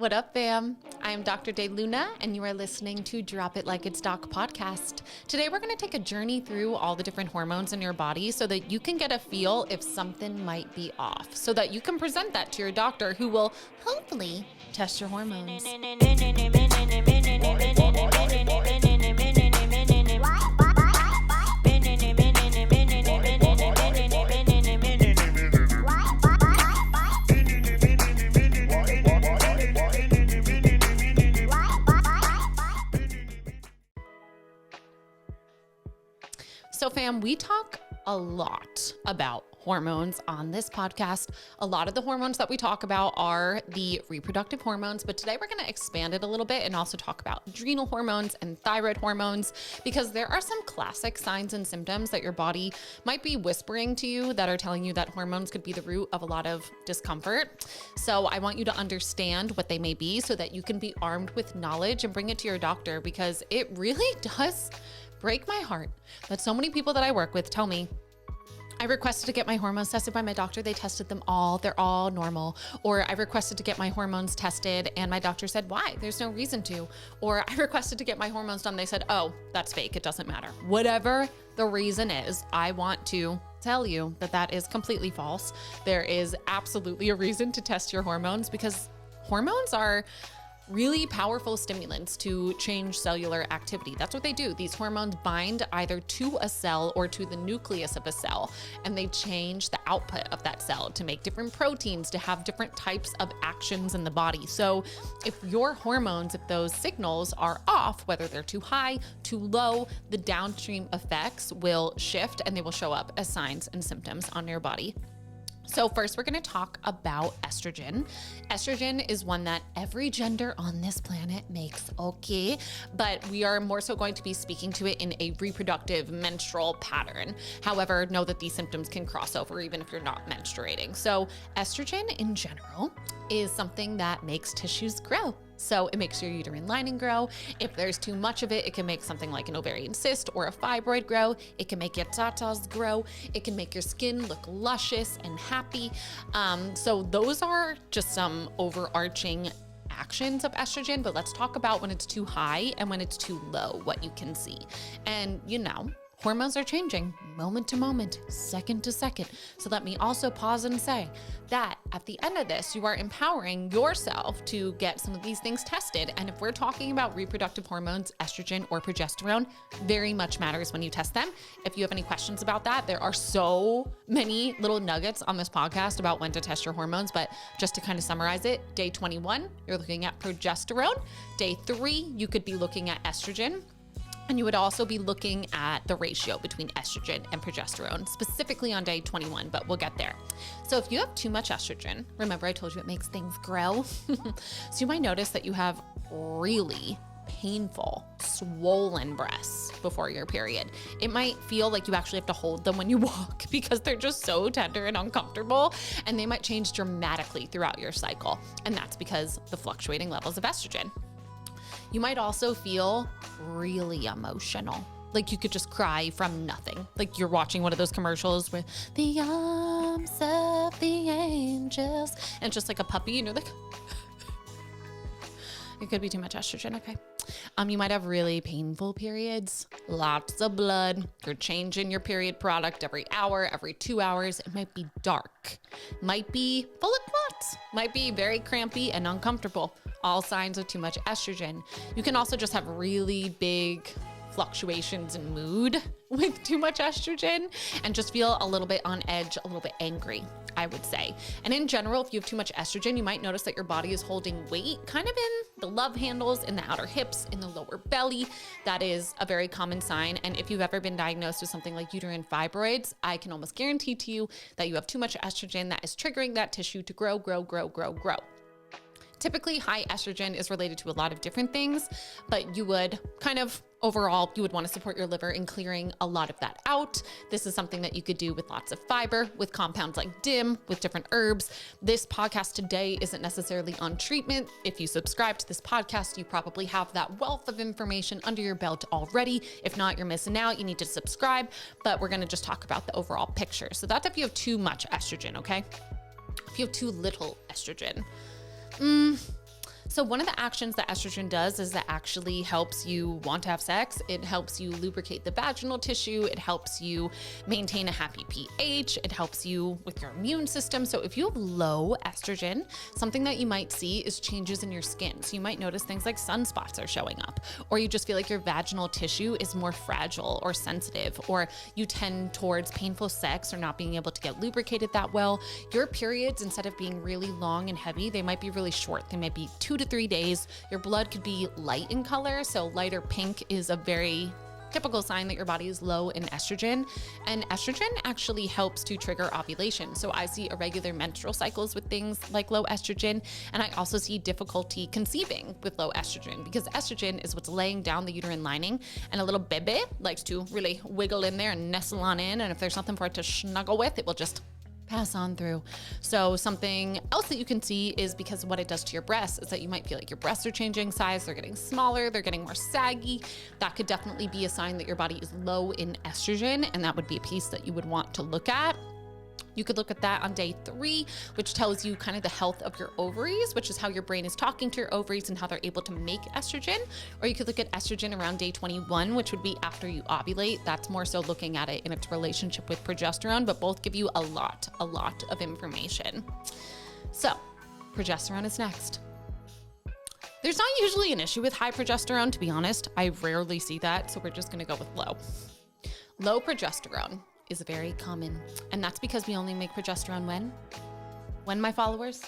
What up, fam? I am Dr. De Luna, and you are listening to Drop It Like It's Doc podcast. Today, we're going to take a journey through all the different hormones in your body so that you can get a feel if something might be off, so that you can present that to your doctor who will hopefully test your hormones. So fam, we talk a lot about hormones on this podcast. A lot of the hormones that we talk about are the reproductive hormones, but today we're going to expand it a little bit and also talk about adrenal hormones and thyroid hormones, because there are some classic signs and symptoms that your body might be whispering to you that are telling you that hormones could be the root of a lot of discomfort. So I want you to understand what they may be so that you can be armed with knowledge and bring it to your doctor, because it really does break my heart that so many people that I work with tell me, I requested to get my hormones tested by my doctor. They tested them all. They're all normal. Or I requested to get my hormones tested and my doctor said, why? There's no reason to. Or I requested to get my hormones done. They said, oh, that's fake. It doesn't matter. Whatever the reason is, I want to tell you that that is completely false. There is absolutely a reason to test your hormones, because hormones are really powerful stimulants to change cellular activity. That's what they do. These hormones bind either to a cell or to the nucleus of a cell, and they change the output of that cell to make different proteins, to have different types of actions in the body. So if your hormones, if those signals are off, whether they're too high, too low, the downstream effects will shift and they will show up as signs and symptoms on your body. So first, we're going to talk about estrogen. Estrogen is one that every gender on this planet makes, okay? But we are more so going to be speaking to it in a reproductive menstrual pattern. However, know that these symptoms can cross over even if you're not menstruating. So estrogen in general is something that makes tissues grow. So it makes your uterine lining grow. If there's too much of it, it can make something like an ovarian cyst or a fibroid grow. It can make your tatas grow. It can make your skin look luscious and happy. So those are just some overarching actions of estrogen, but let's talk about when it's too high and when it's too low, what you can see. And hormones are changing moment to moment, second to second. So let me also pause and say that at the end of this, you are empowering yourself to get some of these things tested. And if we're talking about reproductive hormones, estrogen or progesterone, very much matters when you test them. If you have any questions about that, there are so many little nuggets on this podcast about when to test your hormones. But just to kind of summarize it, day 21, you're looking at progesterone. Day 3, you could be looking at estrogen. And you would also be looking at the ratio between estrogen and progesterone, specifically on day 21, but we'll get there. So if you have too much estrogen, remember I told you it makes things grow. So you might notice that you have really painful, swollen breasts before your period. It might feel like you actually have to hold them when you walk because they're just so tender and uncomfortable, and they might change dramatically throughout your cycle. And that's because the fluctuating levels of estrogen. You might also feel really emotional. Like you could just cry from nothing. Like you're watching one of those commercials where the arms of the angels, and it's just like a puppy, and you're like, it could be too much estrogen, okay? You might have really painful periods, lots of blood. You're changing your period product every hour, every 2 hours. It might be dark, might be full of clots, might be very crampy and uncomfortable. All signs of too much estrogen. You can also just have really big fluctuations in mood with too much estrogen and just feel a little bit on edge, a little bit angry, I would say. And in general, if you have too much estrogen, you might notice that your body is holding weight kind of in the love handles, in the outer hips, in the lower belly. That is a very common sign. And if you've ever been diagnosed with something like uterine fibroids, I can almost guarantee to you that you have too much estrogen that is triggering that tissue to grow. Typically, high estrogen is related to a lot of different things, but you would overall, you would want to support your liver in clearing a lot of that out. This is something that you could do with lots of fiber, with compounds like DIM, with different herbs. This podcast today isn't necessarily on treatment. If you subscribe to this podcast, you probably have that wealth of information under your belt already. If not, you're missing out. You need to subscribe, but we're going to just talk about the overall picture. So that's if you have too much estrogen, okay? If you have too little estrogen, So one of the actions that estrogen does is that actually helps you want to have sex. It helps you lubricate the vaginal tissue. It helps you maintain a happy pH. It helps you with your immune system. So if you have low estrogen, something that you might see is changes in your skin. So you might notice things like sunspots are showing up, or you just feel like your vaginal tissue is more fragile or sensitive, or you tend towards painful sex or not being able to get lubricated that well. Your periods, instead of being really long and heavy, they might be really short. They might be 2 to 3 days. Your blood could be light in color. So lighter pink is a very typical sign that your body is low in estrogen. And estrogen actually helps to trigger ovulation. So I see irregular menstrual cycles with things like low estrogen. And I also see difficulty conceiving with low estrogen, because estrogen is what's laying down the uterine lining, and a little baby likes to really wiggle in there and nestle on in. And if there's nothing for it to snuggle with, it will just pass on through. So something else that you can see is, because of what it does to your breasts, is that you might feel like your breasts are changing size, they're getting smaller, they're getting more saggy. That could definitely be a sign that your body is low in estrogen, and that would be a piece that you would want to look at. You could look at that on day 3, which tells you kind of the health of your ovaries, which is how your brain is talking to your ovaries and how they're able to make estrogen. Or you could look at estrogen around day 21, which would be after you ovulate. That's more so looking at it in its relationship with progesterone, but both give you a lot of information. So progesterone is next. There's not usually an issue with high progesterone, to be honest. I rarely see that, so we're just gonna go with low. Low progesterone is very common. And that's because we only make progesterone when, my followers?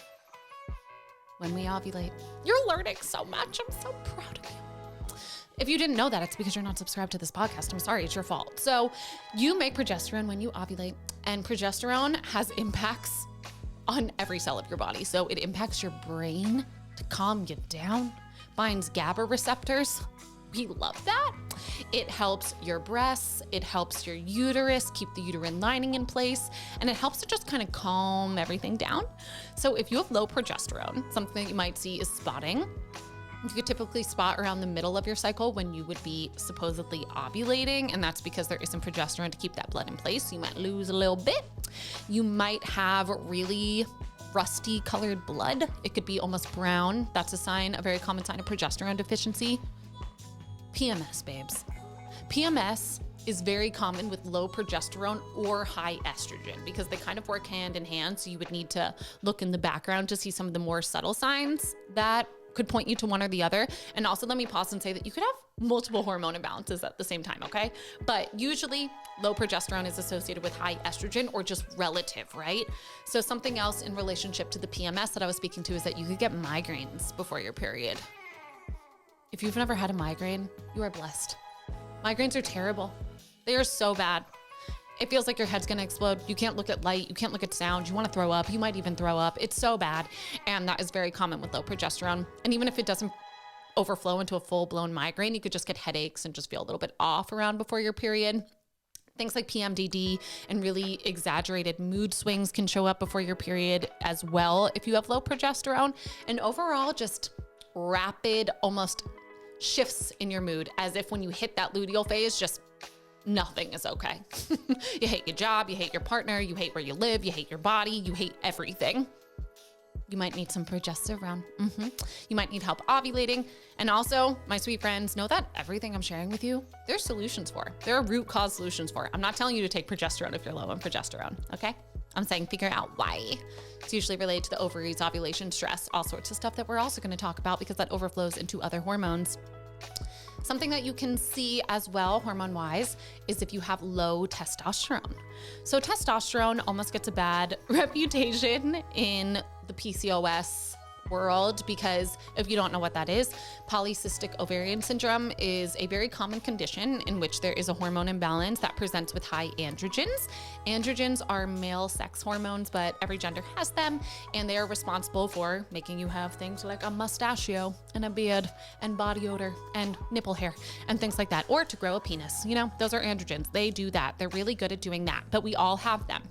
When we ovulate. You're learning so much. I'm so proud of you. If you didn't know that, it's because you're not subscribed to this podcast. I'm sorry, it's your fault. So you make progesterone when you ovulate, and progesterone has impacts on every cell of your body. So it impacts your brain to calm you down, binds GABA receptors. We love that. It helps your breasts, it helps your uterus, keep the uterine lining in place, and it helps to just kind of calm everything down. So if you have low progesterone, something that you might see is spotting. You could typically spot around the middle of your cycle when you would be supposedly ovulating, and that's because there isn't progesterone to keep that blood in place. So you might lose a little bit. You might have really rusty colored blood. It could be almost brown. That's a very common sign of progesterone deficiency. PMS, babes. PMS is very common with low progesterone or high estrogen, because they kind of work hand in hand. So you would need to look in the background to see some of the more subtle signs that could point you to one or the other. And also, let me pause and say that you could have multiple hormone imbalances at the same time, okay? But usually low progesterone is associated with high estrogen, or just relative, right? So something else in relationship to the PMS that I was speaking to is that you could get migraines before your period. If you've never had a migraine, you are blessed. Migraines are terrible. They are so bad. It feels like your head's gonna explode. You can't look at light, you can't look at sound, you wanna throw up, you might even throw up. It's so bad. And that is very common with low progesterone. And even if it doesn't overflow into a full-blown migraine, you could just get headaches and just feel a little bit off around before your period. Things like PMDD and really exaggerated mood swings can show up before your period as well if you have low progesterone. And overall, just rapid, almost shifts in your mood, as if when you hit that luteal phase, just nothing is okay. You hate your job, you hate your partner, you hate where you live, you hate your body, you hate everything. You might need some progesterone. You might need help ovulating. And also, my sweet friends, know that everything I'm sharing with you, there's solutions for. There are root cause solutions for. I'm not telling you to take progesterone if you're low on progesterone, okay? I'm saying figure out why. It's usually related to the ovaries, ovulation, stress, all sorts of stuff that we're also going to talk about, because that overflows into other hormones. Something that you can see as well, hormone-wise, is if you have low testosterone. So testosterone almost gets a bad reputation in the PCOS world, because if you don't know what that is, polycystic ovarian syndrome is a very common condition in which there is a hormone imbalance that presents with high androgens. Androgens are male sex hormones, but every gender has them, and they are responsible for making you have things like a mustachio and a beard and body odor and nipple hair and things like that, or to grow a penis. You know, those are androgens. They do that. They're really good at doing that, but we all have them.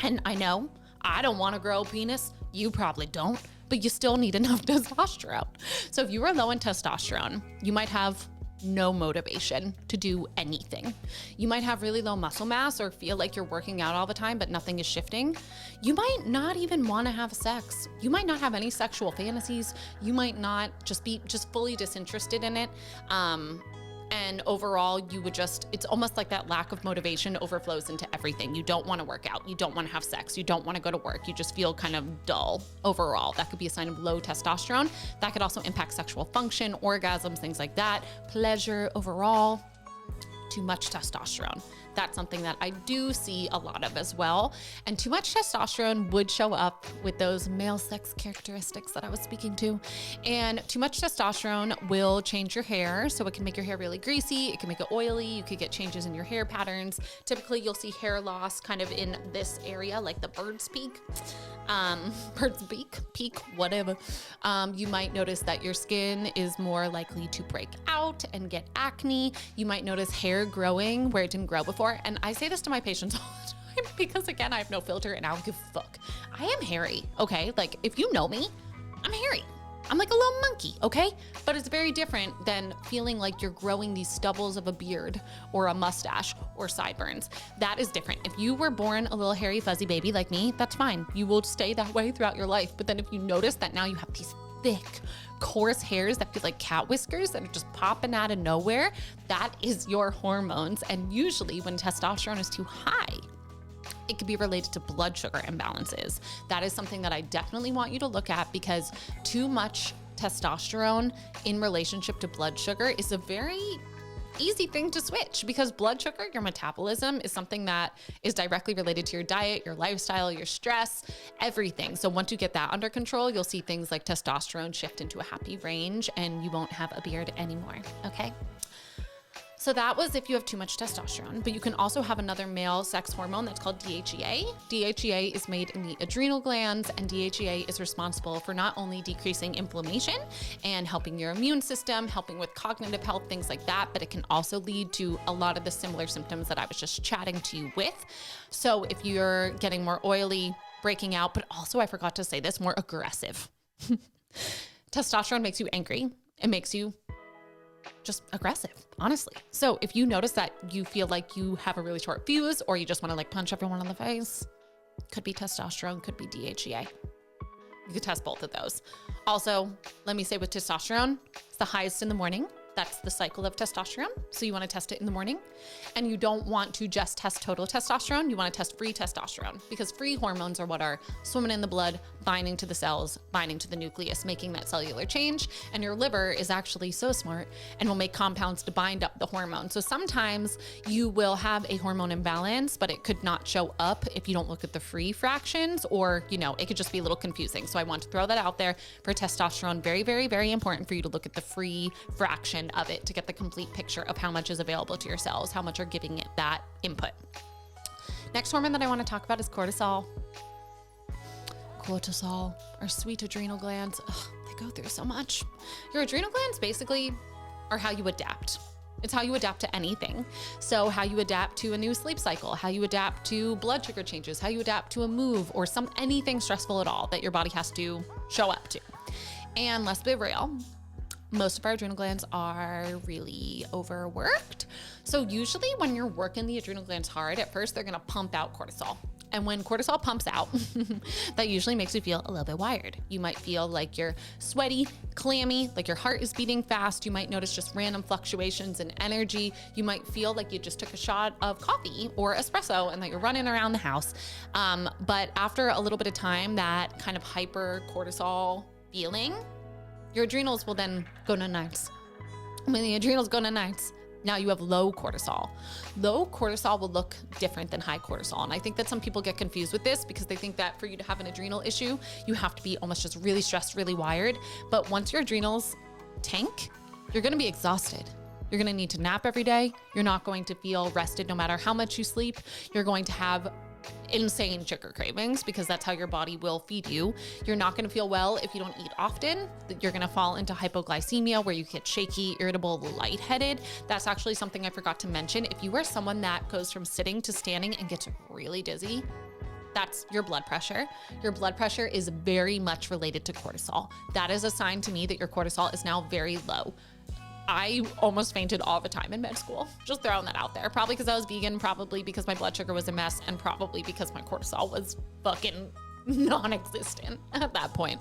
And I know I don't want to grow a penis. You probably don't, but you still need enough testosterone. So if you are low in testosterone, you might have no motivation to do anything. You might have really low muscle mass or feel like you're working out all the time, but nothing is shifting. You might not even want to have sex. You might not have any sexual fantasies. You might not just be fully disinterested in it. And overall, you would it's almost like that lack of motivation overflows into everything. You don't want to work out. You don't want to have sex. You don't want to go to work. You just feel kind of dull overall. That could be a sign of low testosterone. That could also impact sexual function, orgasms, things like that, pleasure overall. Too much testosterone. That's something that I do see a lot of as well. And too much testosterone would show up with those male sex characteristics that I was speaking to. And too much testosterone will change your hair. So it can make your hair really greasy. It can make it oily. You could get changes in your hair patterns. Typically, you'll see hair loss kind of in this area, like the bird's peak. Bird's peak, whatever. You might notice that your skin is more likely to break out and get acne. You might notice hair growing where it didn't grow before. And I say this to my patients all the time because, again, I have no filter and I don't give a fuck. I am hairy, okay? Like, if you know me, I'm hairy. I'm like a little monkey, okay? But it's very different than feeling like you're growing these stubbles of a beard or a mustache or sideburns. That is different. If you were born a little hairy, fuzzy baby like me, that's fine. You will stay that way throughout your life. But then if you notice that now you have these thick, coarse hairs that feel like cat whiskers that are just popping out of nowhere, that is your hormones. And usually when testosterone is too high, it could be related to blood sugar imbalances. That is something that I definitely want you to look at because too much testosterone in relationship to blood sugar is a very easy thing to switch because blood sugar, your metabolism, is something that is directly related to your diet, your lifestyle, your stress, everything. So once you get that under control, you'll see things like testosterone shift into a happy range and you won't have a beard anymore, okay? So that was if you have too much testosterone, but you can also have another male sex hormone that's called DHEA. DHEA is made in the adrenal glands, and DHEA is responsible for not only decreasing inflammation and helping your immune system, helping with cognitive health, things like that, but it can also lead to a lot of the similar symptoms that I was just chatting to you with. So if you're getting more oily, breaking out, but also I forgot to say this, more aggressive. Testosterone makes you angry. It makes you just aggressive, honestly. So if you notice that you feel like you have a really short fuse or you just want to like punch everyone in the face, could be testosterone, could be DHEA. You could test both of those. Also, let me say with testosterone, it's the highest in the morning. That's the cycle of testosterone. So you want to test it in the morning. And you don't want to just test total testosterone. You want to test free testosterone because free hormones are what are swimming in the blood, binding to the cells, binding to the nucleus, making that cellular change. And your liver is actually so smart and will make compounds to bind up the hormone. So sometimes you will have a hormone imbalance, but it could not show up if you don't look at the free fractions or, it could just be a little confusing. So I want to throw that out there for testosterone. Very, very, very important for you to look at the free fraction of it to get the complete picture of how much is available to your cells, how much are giving it that input. Next hormone that I want to talk about is cortisol. Cortisol, our sweet adrenal glands, they go through so much. Your adrenal glands basically are how you adapt. It's how you adapt to anything. So how you adapt to a new sleep cycle, how you adapt to blood sugar changes, how you adapt to a move or anything stressful at all that your body has to show up to. And let's be real, most of our adrenal glands are really overworked. So usually when you're working the adrenal glands hard, at first they're gonna pump out cortisol. And when cortisol pumps out, that usually makes you feel a little bit wired. You might feel like you're sweaty, clammy, like your heart is beating fast. You might notice just random fluctuations in energy. You might feel like you just took a shot of coffee or espresso and that you're running around the house. But after a little bit of time, that kind of hyper cortisol feeling, your adrenals will then go to nights. When the adrenals go to nights, now you have low cortisol. Low cortisol will look different than high cortisol. And I think that some people get confused with this because they think that for you to have an adrenal issue, you have to be almost just really stressed, really wired. But once your adrenals tank, you're gonna be exhausted. You're gonna need to nap every day. You're not going to feel rested no matter how much you sleep. You're going to have insane sugar cravings because that's how your body will feed you. You're not going to feel well if you don't eat often. You're going to fall into hypoglycemia where you get shaky, irritable, lightheaded. That's actually something I forgot to mention. If you are someone that goes from sitting to standing and gets really dizzy, that's your blood pressure. Your blood pressure is very much related to cortisol. That is a sign to me that your cortisol is now very low. I almost fainted all the time in med school. Just throwing that out there. Probably because I was vegan, probably because my blood sugar was a mess, and probably because my cortisol was fucking non-existent at that point.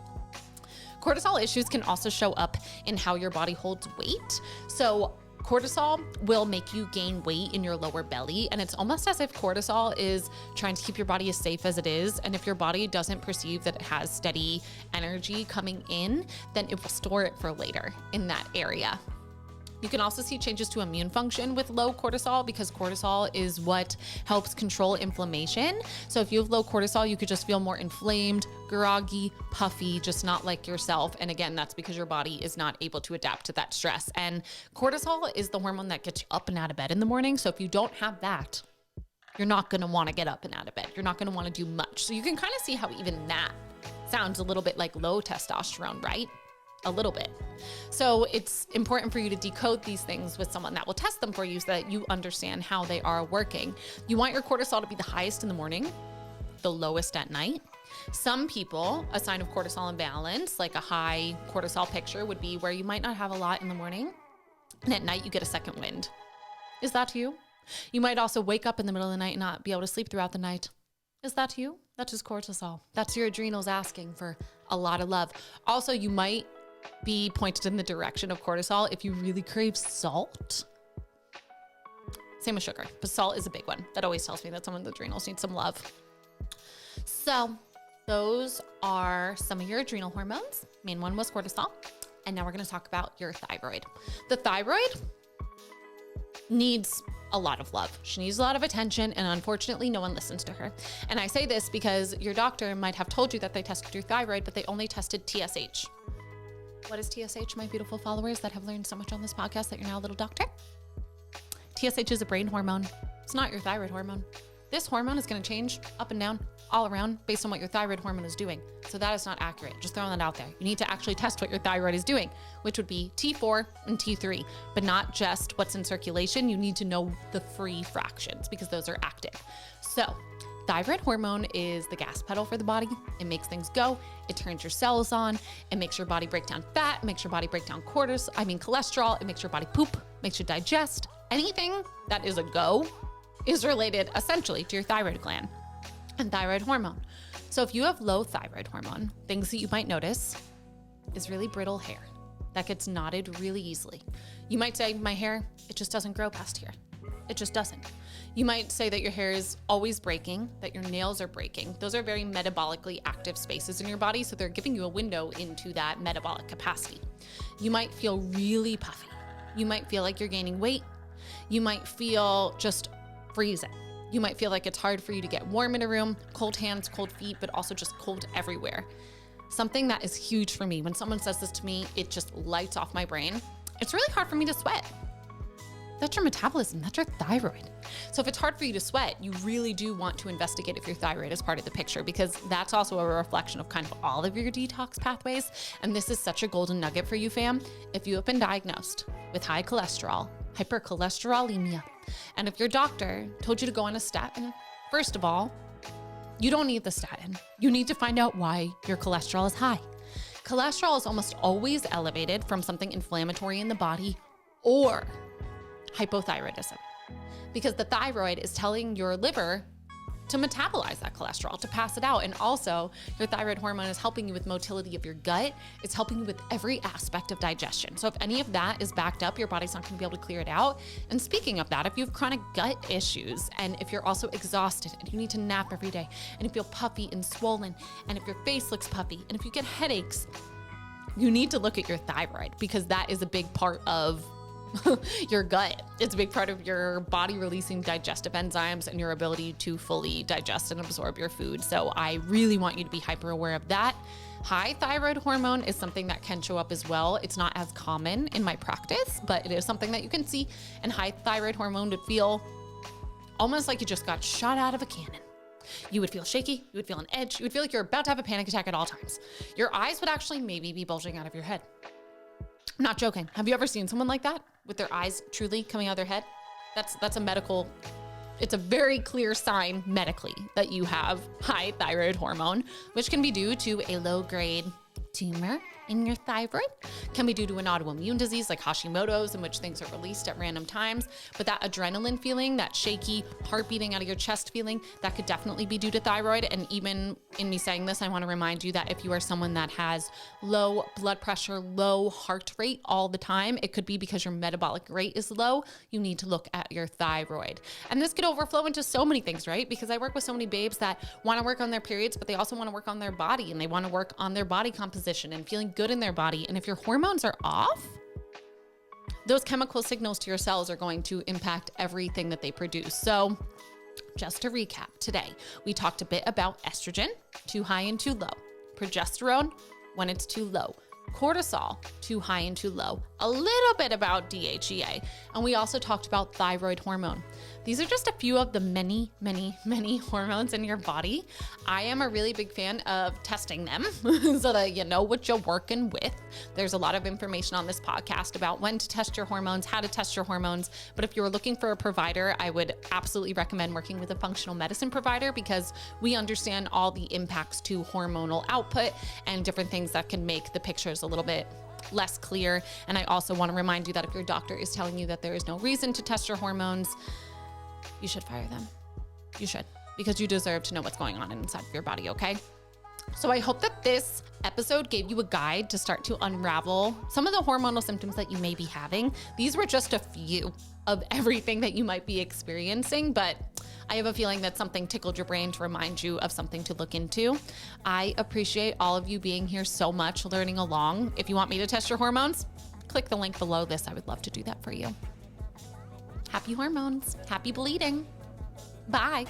Cortisol issues can also show up in how your body holds weight. So cortisol will make you gain weight in your lower belly, and it's almost as if cortisol is trying to keep your body as safe as it is. And if your body doesn't perceive that it has steady energy coming in, then it will store it for later in that area. You can also see changes to immune function with low cortisol, because cortisol is what helps control inflammation. So if you have low cortisol, you could just feel more inflamed, groggy, puffy, just not like yourself. And again, that's because your body is not able to adapt to that stress. And cortisol is the hormone that gets you up and out of bed in the morning. So if you don't have that, you're not going to want to get up and out of bed. You're not going to want to do much. So you can kind of see how even that sounds a little bit like low testosterone, right? A little bit. So it's important for you to decode these things with someone that will test them for you so that you understand how they are working. You want your cortisol to be the highest in the morning, the lowest at night. Some people, a sign of cortisol imbalance, like a high cortisol picture, would be where you might not have a lot in the morning, and at night you get a second wind. Is that you? You might also wake up in the middle of the night and not be able to sleep throughout the night. Is that you? That's just cortisol. That's your adrenals asking for a lot of love. Also, you might be pointed in the direction of cortisol if you really crave salt. Same with sugar, but salt is a big one. That always tells me that someone's adrenals need some love. So those are some of your adrenal hormones. Main one was cortisol. And now we're going to talk about your thyroid. The thyroid needs a lot of love. She needs a lot of attention, and unfortunately no one listens to her. And I say this because your doctor might have told you that they tested your thyroid, but they only tested TSH. What is TSH, my beautiful followers that have learned so much on this podcast that you're now a little doctor? TSH is a brain hormone. It's not your thyroid hormone. This hormone is going to change up and down, all around, based on what your thyroid hormone is doing. So that is not accurate. Just throwing that out there. You need to actually test what your thyroid is doing, which would be T4 and T3, but not just what's in circulation. You need to know the free fractions because those are active. So thyroid hormone is the gas pedal for the body. It makes things go. It turns your cells on. It makes your body break down fat. It makes your body break down cholesterol. It makes your body poop, makes you digest. Anything that is a go is related essentially to your thyroid gland and thyroid hormone. So if you have low thyroid hormone, things that you might notice is really brittle hair that gets knotted really easily. You might say, my hair, it just doesn't grow past here. It just doesn't. You might say that your hair is always breaking, that your nails are breaking. Those are very metabolically active spaces in your body, so they're giving you a window into that metabolic capacity. You might feel really puffy. You might feel like you're gaining weight. You might feel just freezing. You might feel like it's hard for you to get warm in a room, cold hands, cold feet, but also just cold everywhere. Something that is huge for me, when someone says this to me, it just lights off my brain. It's really hard for me to sweat. That's your metabolism, that's your thyroid. So if it's hard for you to sweat, you really do want to investigate if your thyroid is part of the picture, because that's also a reflection of kind of all of your detox pathways. And this is such a golden nugget for you, fam. If you have been diagnosed with high cholesterol, hypercholesterolemia, and if your doctor told you to go on a statin, first of all, you don't need the statin. You need to find out why your cholesterol is high. Cholesterol is almost always elevated from something inflammatory in the body or hypothyroidism, because the thyroid is telling your liver to metabolize that cholesterol, to pass it out. And also your thyroid hormone is helping you with motility of your gut. It's helping you with every aspect of digestion. So if any of that is backed up, your body's not gonna be able to clear it out. And speaking of that, if you have chronic gut issues, and if you're also exhausted and you need to nap every day, and you feel puffy and swollen, and if your face looks puffy, and if you get headaches, you need to look at your thyroid, because that is a big part of your gut. It's a big part of your body releasing digestive enzymes and your ability to fully digest and absorb your food. So I really want you to be hyper aware of that. High thyroid hormone is something that can show up as well. It's not as common in my practice, but it is something that you can see. And high thyroid hormone would feel almost like you just got shot out of a cannon. You would feel shaky, you would feel an edge, you would feel like you're about to have a panic attack at all times. Your eyes would actually maybe be bulging out of your head. I'm not joking. Have you ever seen someone like that with their eyes truly coming out of their head? That's a medical, it's a very clear sign medically that you have high thyroid hormone, which can be due to a low grade tumor in your thyroid. Can be due to an autoimmune disease like Hashimoto's, in which things are released at random times. But that adrenaline feeling, that shaky heart beating out of your chest feeling, that could definitely be due to thyroid. And even in me saying this, I want to remind you that if you are someone that has low blood pressure, low heart rate all the time, it could be because your metabolic rate is low. You need to look at your thyroid. And this could overflow into so many things, right? Because I work with so many babes that want to work on their periods, but they also want to work on their body, and they want to work on their body composition and feeling good in their body. And if your hormones are off, those chemical signals to your cells are going to impact everything that they produce. So just to recap, today we talked a bit about estrogen, too high and too low, progesterone when it's too low, cortisol, too high and too low, a little bit about DHEA, and we also talked about thyroid hormone. These are just a few of the many, many, many hormones in your body. I am a really big fan of testing them so that you know what you're working with. There's a lot of information on this podcast about when to test your hormones, how to test your hormones. But if you're looking for a provider, I would absolutely recommend working with a functional medicine provider, because we understand all the impacts to hormonal output and different things that can make the pictures a little bit less clear. And I also want to remind you that if your doctor is telling you that there is no reason to test your hormones, you should fire them. You should, because you deserve to know what's going on inside of your body, okay? So I hope that this episode gave you a guide to start to unravel some of the hormonal symptoms that you may be having. These were just a few of everything that you might be experiencing, but I have a feeling that something tickled your brain to remind you of something to look into. I appreciate all of you being here so much, learning along. If you want me to test your hormones, click the link below this. I would love to do that for you. Happy hormones. Happy bleeding. Bye.